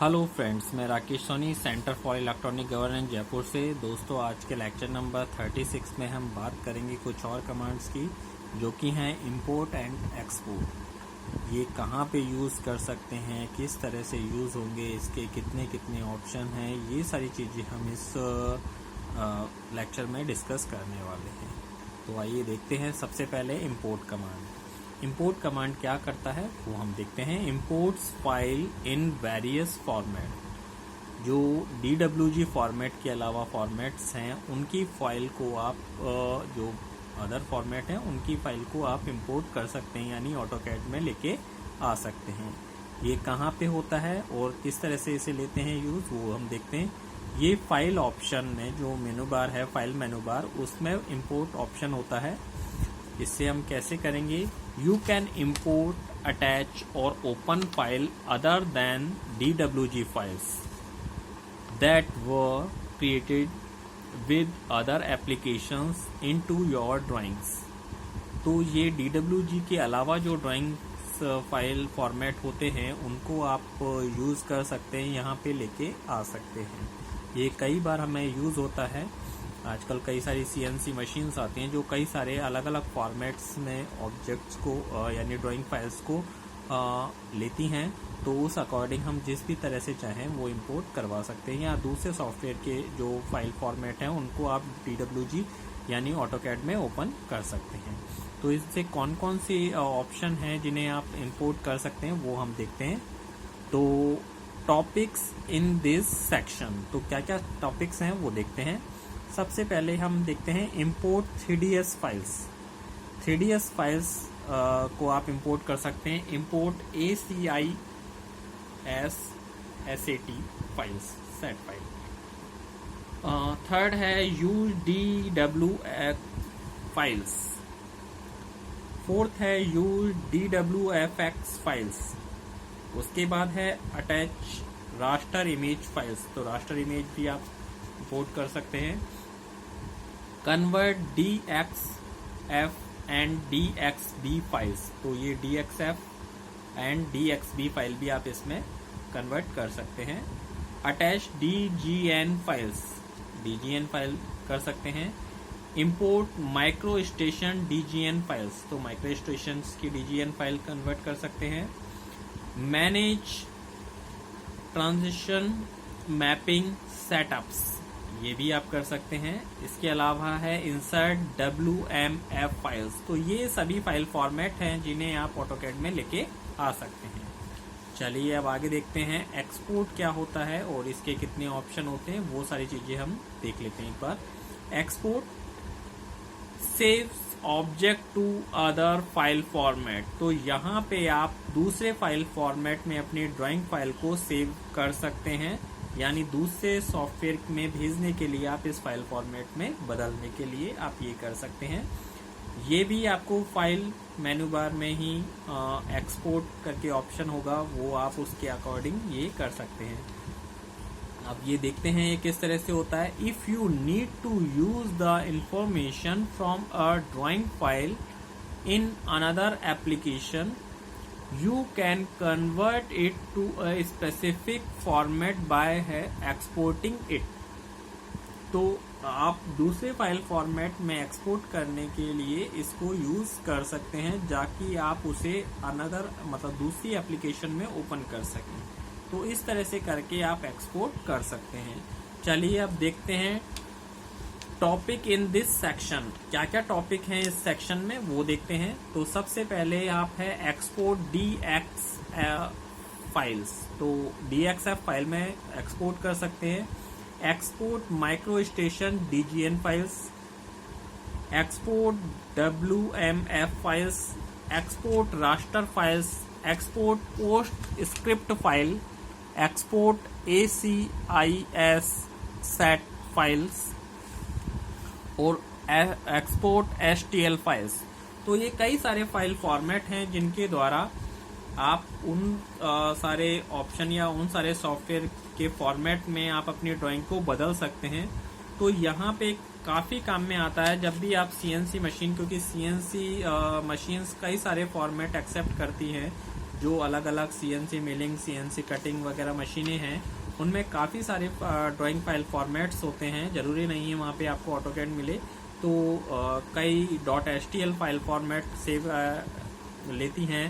Hello friends, मैं Rakesh Soni centre for electronic governance Jaipur से। दोस्तों, आज के लेक्चर नंबर 36 में हम बात करेंगे कुछ और कमांड्स की जो कि हैं इंपोर्ट एंड एक्सपोर्ट। ये कहाँ पे यूज़ कर सकते हैं, किस तरह से यूज़ होंगे, इसके कितने कितने ऑप्शन हैं, ये सारी चीज़ें हम इस लेक्चर में डिस्कस करने वाले हैं। तो आइए देखते हैं। सबसे पहले इंपोर्ट कमांड। इंपोर्ट कमांड क्या करता है वो हम देखते हैं। Imports file in various format. जो DWG फॉर्मेट के अलावा फॉर्मेट्स हैं उनकी फाइल को आप जो अदर फॉर्मेट हैं उनकी फाइल को आप इंपोर्ट कर सकते हैं, यानी ऑटोकैड में लेके आ सकते हैं। ये कहाँ पे होता है और किस तरह से इसे लेते हैं यूज़, वो हम देखते हैं। ये फाइल ऑप्शन में जो मेनू बार है, फाइल मेनू बार, उसमें इंपोर्ट ऑप्शन होता है। इससे हम कैसे करेंगे? You can import, attach or open file other than DWG files that were created with other applications into your drawings। तो ये DWG के अलावा जो ड्राइंग्स फाइल फॉर्मेट होते हैं उनको आप यूज़ कर सकते हैं, यहाँ पे लेके आ सकते हैं। ये कई बार हमें यूज़ होता है। आजकल कई सारी CNC मशीन्स आती हैं जो कई सारे अलग अलग फॉर्मेट्स में ऑब्जेक्ट्स को यानी ड्राइंग फाइल्स को लेती हैं। तो उस अकॉर्डिंग हम जिस भी तरह से चाहें वो इंपोर्ट करवा सकते हैं, या दूसरे सॉफ्टवेयर के जो फाइल फॉर्मेट हैं उनको आप DWG यानी ऑटोकैड में ओपन कर सकते हैं। तो इससे कौन कौन से ऑप्शन हैं जिन्हें आप इंपोर्ट कर सकते हैं वो हम देखते हैं। तो टॉपिक्स इन दिस सेक्शन, तो क्या क्या टॉपिक्स हैं वो देखते हैं। सबसे पहले हम देखते हैं import 3ds files. 3ds files को आप इंपोर्ट कर सकते हैं। Import ACIS SAT files, set file. Third है UDWF फाइल्स। फोर्थ है UDWFX फाइल्स। उसके बाद है अटैच रास्टर इमेज फाइल्स, तो रास्टर इमेज भी आप इंपोर्ट कर सकते हैं। Convert DXF and DXB files, तो ये DXF एंड DXB फाइल भी आप इसमें कन्वर्ट कर सकते हैं। Attach DGN files, DGN file कर सकते हैं। Import micro station DGN files, तो माइक्रो स्टेशन की DGN फाइल कन्वर्ट कर सकते हैं। मैनेज ट्रांजिशन मैपिंग सेटअप्स, ये भी आप कर सकते हैं। इसके अलावा है इंसर्ट WMF फाइल्स, तो ये सभी फाइल फॉर्मेट हैं जिन्हें आप ऑटोकैड में लेके आ सकते हैं। चलिए अब आगे देखते हैं एक्सपोर्ट क्या होता है और इसके कितने ऑप्शन होते हैं, वो सारी चीजें हम देख लेते हैं एक बार। Export saves object to other file format, तो यहाँ पे आप दूसरे फाइल फॉर्मेट में अपनी ड्राइंग फाइल को सेव कर सकते हैं, यानी दूसरे सॉफ्टवेयर में भेजने के लिए आप इस फाइल फॉर्मेट में बदलने के लिए आप ये कर सकते हैं। ये भी आपको फाइल मेनू बार में ही एक्सपोर्ट करके ऑप्शन होगा, वो आप उसके अकॉर्डिंग ये कर सकते हैं। अब ये देखते हैं ये किस तरह से होता है। If you need to use the information from a drawing file in another application, you can convert it to a specific format by exporting it। तो आप दूसरे फाइल फॉर्मेट में एक्सपोर्ट करने के लिए इसको यूज कर सकते हैं, जाकि आप उसे अनदर मतलब दूसरी एप्लीकेशन में ओपन कर सकें। तो इस तरह से करके आप एक्सपोर्ट कर सकते हैं। चलिए अब देखते हैं टॉपिक इन दिस सेक्शन, क्या क्या टॉपिक हैं इस सेक्शन में वो देखते हैं। तो सबसे पहले आप है एक्सपोर्ट DXF फाइल्स, तो DXF फाइल में एक्सपोर्ट कर सकते हैं। Export micro station DGN files, export WMF files, export raster files, export post script file, export ACIS SAT files और एक्सपोर्ट STL फाइल्स। तो ये कई सारे फाइल फॉर्मेट हैं जिनके द्वारा आप उन सारे ऑप्शन या उन सारे सॉफ्टवेयर के फॉर्मेट में आप अपनी ड्राइंग को बदल सकते हैं। तो यहाँ पे काफ़ी काम में आता है जब भी आप CNC मशीन, क्योंकि CNC मशीन्स कई सारे फॉर्मेट एक्सेप्ट करती हैं, जो अलग अलग CNC मिलिंग, CNC कटिंग वगैरह मशीनें हैं, उनमें काफ़ी सारे ड्राइंग फाइल फॉर्मेट्स होते हैं। ज़रूरी नहीं है वहाँ पे आपको ऑटोकैड मिले, तो कई .htl फाइल फॉर्मेट सेव लेती हैं,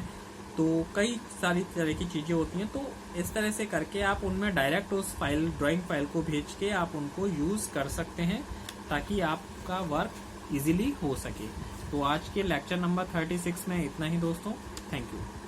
तो कई सारी तरह की चीज़ें होती हैं। तो इस तरह से करके आप उनमें डायरेक्ट उस फाइल, ड्राइंग फाइल को भेज के आप उनको यूज़ कर सकते हैं, ताकि आपका वर्क इजीली हो सके। तो आज के लेक्चर नंबर 36 में इतना ही दोस्तों। Thank you.